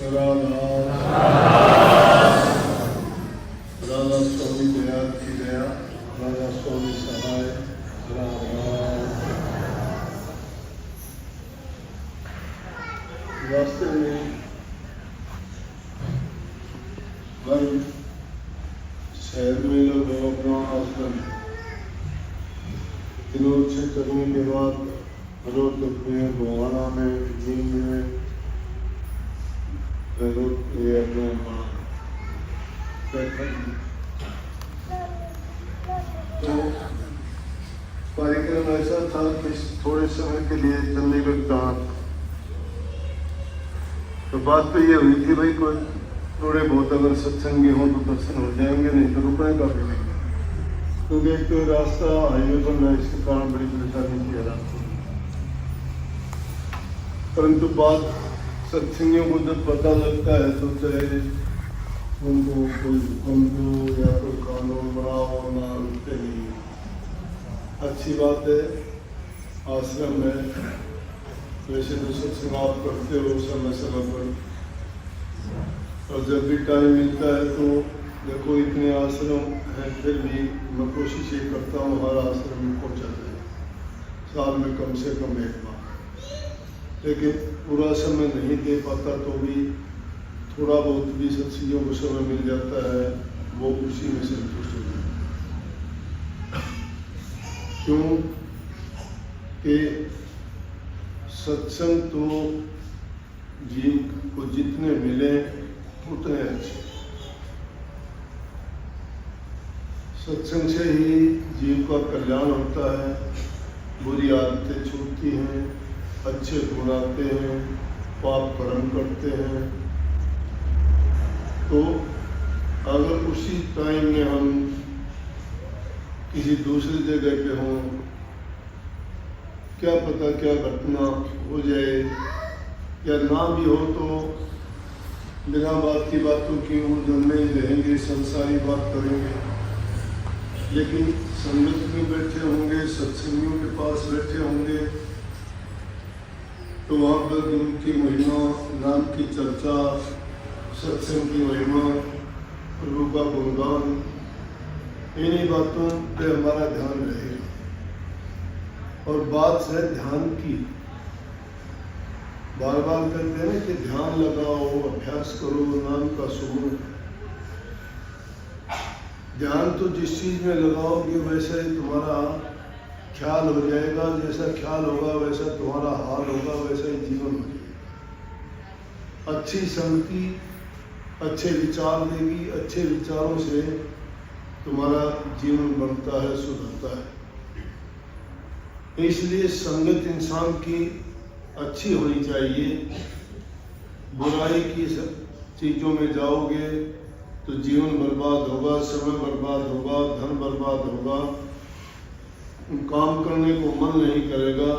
राधा स्वामी दया की दया, राधा स्वामी सहाय, रास्ते में हर शहर में लोग अपना आश्रम दिनों करने के बाद रोहतक में, गोवाना में, जींद में ये अपने तो कार्यक्रम ऐसा था कि थोड़े समय के लिए चंडीगढ़ का, तो बात तो ये हुई थी भाई कोई थोड़े बहुत अगर सत्संगी हो तो दर्शन हो जाएंगे, नहीं तो रुकने का भी नहीं, क्योंकि एक तो रास्ता हाईवे पर न, इसके कारण बड़ी परेशानी की रास्ते। परंतु बात सत्संगियों को जब पता लगता है तो चाहे उनको कोई हुक्म दो या कोई कानून बनाओ ना, रुकते नहीं। अच्छी बात है आश्रम में, वैसे तो सत्संग आप करते हो समय समय पर, और जब भी टाइम मिलता है तो देखो इतने आश्रम हैं, फिर भी मैं कोशिश ये करता हूँ हर आश्रम में पहुँचा जाए, साल में कम से कम एक बार। लेकिन पूरा समय नहीं दे पाता तो भी थोड़ा बहुत भी सत्संगियों को समय मिल जाता है, वो उसी में संतुष्ट हो जाता है। क्यों कि सत्संग तो जीव को जितने मिले उतने अच्छे। सत्संग से ही जीव का कल्याण होता है, बुरी आदतें छूटती हैं, अच्छे गुण आते हैं, पाप कर्म करते हैं। तो अगर उसी टाइम में हम किसी दूसरी जगह पे हों, क्या पता क्या घटना हो जाए, या ना भी हो तो बिना बात की बातों की उलझन में ही रहेंगे, संसारी बात करेंगे। लेकिन संगत में बैठे होंगे, सत्संगियों के पास बैठे होंगे, तो वहाँ पर गुरु की महिमा, नाम की चर्चा, सत्संग की महिमा, प्रभु का गुणगान, इन्हीं बातों पे हमारा ध्यान रहेगा। और बात है ध्यान की, बार बार कहते हैं कि ध्यान लगाओ, अभ्यास करो, नाम का सुनो। ध्यान तो जिस चीज में लगाओगे वैसे ही तुम्हारा ख्याल हो जाएगा, जैसा ख्याल होगा वैसा तुम्हारा हाल होगा, वैसा ही जीवन हो जाएगा। अच्छी संगति अच्छे विचार देगी, अच्छे विचारों से तुम्हारा जीवन बनता है, सुधरता है। इसलिए संगत इंसान की अच्छी होनी चाहिए। बुराई की सब चीजों में जाओगे तो जीवन बर्बाद होगा, समय बर्बाद होगा, धन बर्बाद होगा, काम करने को मन नहीं करेगा,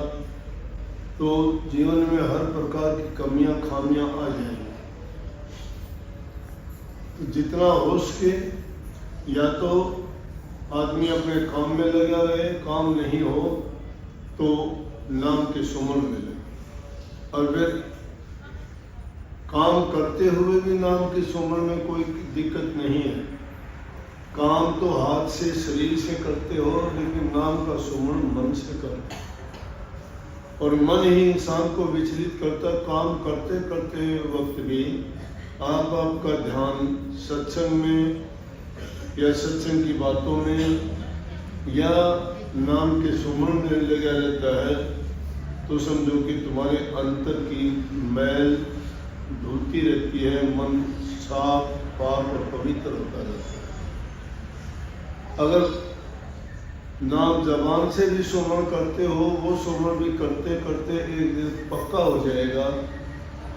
तो जीवन में हर प्रकार की कमियां खामियां आ जाएंगी। तो जितना हो सके या तो आदमी अपने काम में लगा रहे, काम नहीं हो तो नाम के सुमन मिले, और फिर काम करते हुए भी नाम के सुमन में कोई दिक्कत नहीं है। काम तो हाथ से शरीर से करते हो, लेकिन नाम का सुमन मन से करो। और मन ही इंसान को विचलित करता। काम करते करते वक्त भी आपका ध्यान सत्संग में या सत्संग की बातों में या नाम के सुमन में लगा रहता है, तो समझो कि तुम्हारे अंतर की मैल धुलती रहती है, मन साफ पाक और पवित्र होता रहता है। अगर नाम जबान से भी सुमरण करते हो, वो सुमरण भी करते करते एक दिन पक्का हो जाएगा,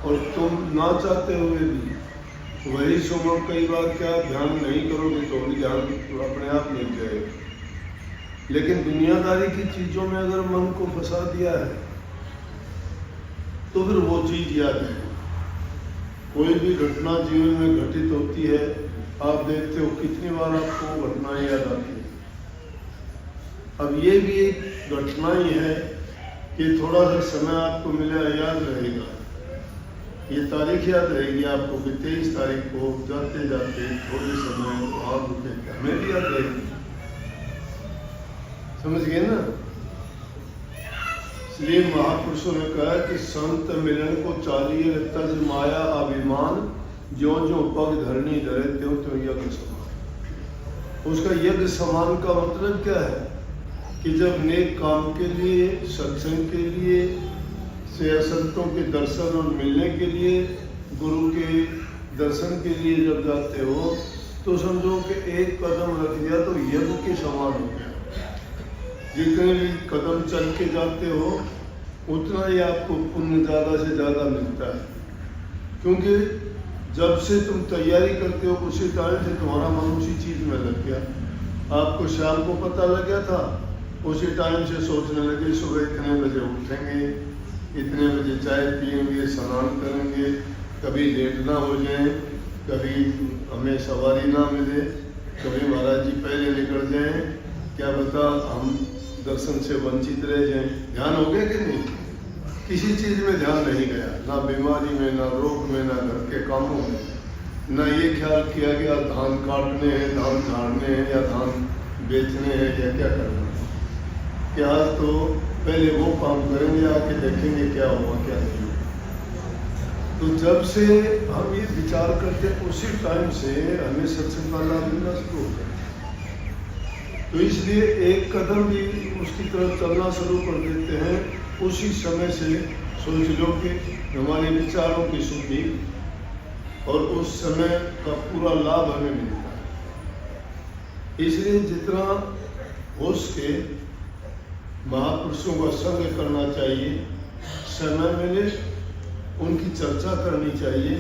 और तुम ना चाहते हुए भी वही सुमरण कई बार क्या ध्यान नहीं करोगे तो भी ध्यान अपने आप मिल जाएगा। लेकिन दुनियादारी की चीजों में अगर मन को फंसा दिया है तो फिर वो चीज याद है। कोई भी घटना जीवन में घटित होती है, आप देखते हो कितनी बार आपको घटनाएं याद आती है। अब ये भी एक घटना ही है कि थोड़ा सा समय आपको मिला, याद रहेगा, ये तारीख याद रहेगी आपको कि 23 तारीख को जाते जाते थोड़े समय वहाँ रुके, हमें भी याद रहेगी। समझ गए ना? इसलिए महापुरुषों ने कहा कि संत मिलन को चाहिए तज माया अभिमान, जो जो पग धरनी धरे त्यों त्यों यज्ञ समान। उसका यज्ञ समान का मतलब क्या है कि जब नेक काम के लिए, सत्संग के लिए, से संतों के दर्शन और मिलने के लिए, गुरु के दर्शन के लिए जब जाते हो तो समझो कि एक कदम रख दिया तो यज्ञ के समान हो गया। जितने भी कदम चल के जाते हो उतना ही आपको पुण्य ज़्यादा से ज़्यादा मिलता है, क्योंकि जब से तुम तैयारी करते हो उसी टाइम से तुम्हारा मन उसी चीज़ में लग गया। आपको शाम को पता लग गया था, उसी टाइम से सोचने लगे सुबह इतने बजे उठेंगे, इतने बजे चाय पिएंगे, स्नान करेंगे, कभी लेट ना हो जाए, कभी हमें सवारी ना मिले, कभी महाराज जी पहले निकल जाएं, क्या बता हम दर्शन से वंचित रह जाएं। ध्यान हो गया कि नहीं? किसी चीज़ में ध्यान नहीं गया, ना बीमारी में, ना रोग में, ना घर के कामों में, ना ये ख्याल किया गया धान काटने हैं, धान झाड़ने हैं या धान बेचने हैं या क्या करना है। क्या तो पहले वो काम करेंगे, आके देखेंगे क्या हुआ क्या नहीं। तो जब से हम ये विचार करते उसी टाइम से हमें सत्संग का लाभ मिलना शुरू होता है। तो इसलिए एक कदम भी उसकी तरफ चलना शुरू कर देते हैं, उसी समय से सोच लो कि हमारे विचारों की शुद्धि और उस समय का पूरा लाभ हमें मिलता है। इसलिए जितना हो सके महापुरुषों का संग करना चाहिए, समय मिले उनकी चर्चा करनी चाहिए,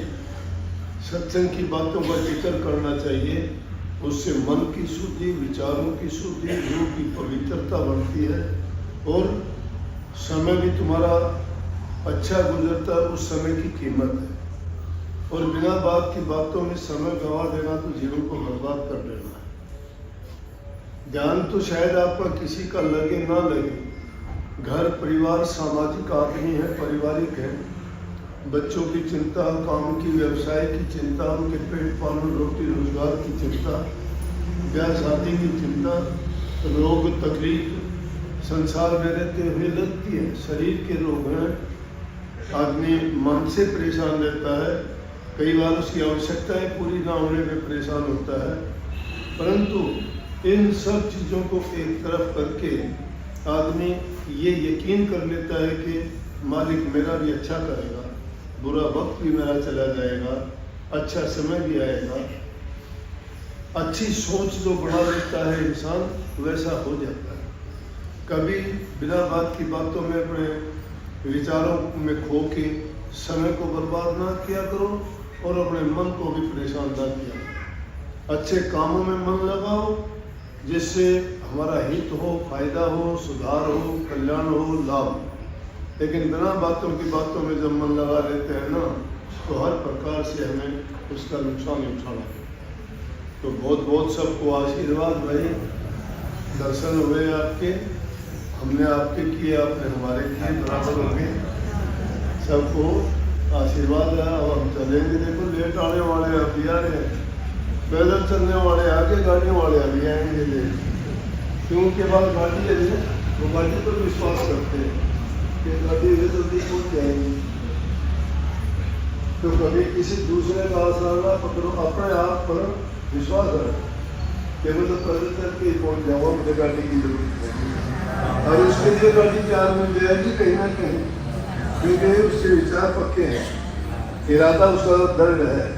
सत्संग की बातों का जिक्र करना चाहिए। उससे मन की शुद्धि, विचारों की शुद्धि, रूह की पवित्रता बढ़ती है और समय भी तुम्हारा अच्छा गुजरता है। उस समय की कीमत है और बिना बात की बातों में समय गंवा देना तो जीवन को बर्बाद कर देना है। ध्यान तो शायद आपका किसी का लगे ना लगे, घर परिवार सामाजिक आदमी है, पारिवारिक है, बच्चों की चिंता, काम की, व्यवसाय की चिंता, उनके पेट पालन, रोटी रोजगार की चिंता, ब्याह शादी की चिंता, रोग तकलीफ संसार में रहते हुए लगती है। शरीर के रोग हैं, आदमी मन से परेशान रहता है, कई बार उसकी आवश्यकताएं पूरी ना होने में परेशान होता है। परंतु इन सब चीज़ों को एक तरफ करके आदमी ये यकीन कर लेता है कि मालिक मेरा भी अच्छा करेगा, बुरा वक्त भी मेरा चला जाएगा, अच्छा समय भी आएगा। अच्छी सोच जो बना लेता है इंसान वैसा हो जाता है। कभी बिना बात की बातों में अपने विचारों में खो के समय को बर्बाद ना किया करो और अपने मन को भी परेशान ना किया करो। अच्छे कामों में मन लगाओ जिससे हमारा हित हो, फायदा हो, सुधार हो, कल्याण हो, लाभ। लेकिन बिना बातों की बातों में जब मन लगा लेते हैं ना तो हर प्रकार से हमें उसका नुकसान उठाना है। तो बहुत बहुत सबको आशीर्वाद भाई, दर्शन हुए आपके, हमने आपके किए, आपने हमारे किए, बराबर हो गए। सबको आशीर्वाद है। अब हम चलेंगे, देखो लेट आने वाले अभी आ रहे हैं, पैदल चलने वाले आगे, गाड़ियों वाले अभी आएंगे लेट। क्योंकि बाद गाड़ी है वो गाड़ी पर विश्वास करते हैं कि गाड़ी है जल्दी पहुँच जाएंगी। तो कभी किसी दूसरे का आसरा पकड़ो, अपने आप पर विश्वास है कि मैं तो पैदल चल के पहुँच जाऊँगा, मुझे गाड़ी की जरूरत है। और उसके लिए गाड़ी तैयार मिल जाएगी कहीं ना कहीं, क्योंकि उसके विचार पक्के हैं, इरादा उसका दृढ़ है।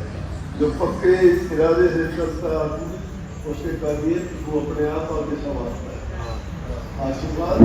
जो पक्के इरादे से चलता उसके काबिल वो अपने आप आगे संभालता है। आशीर्वाद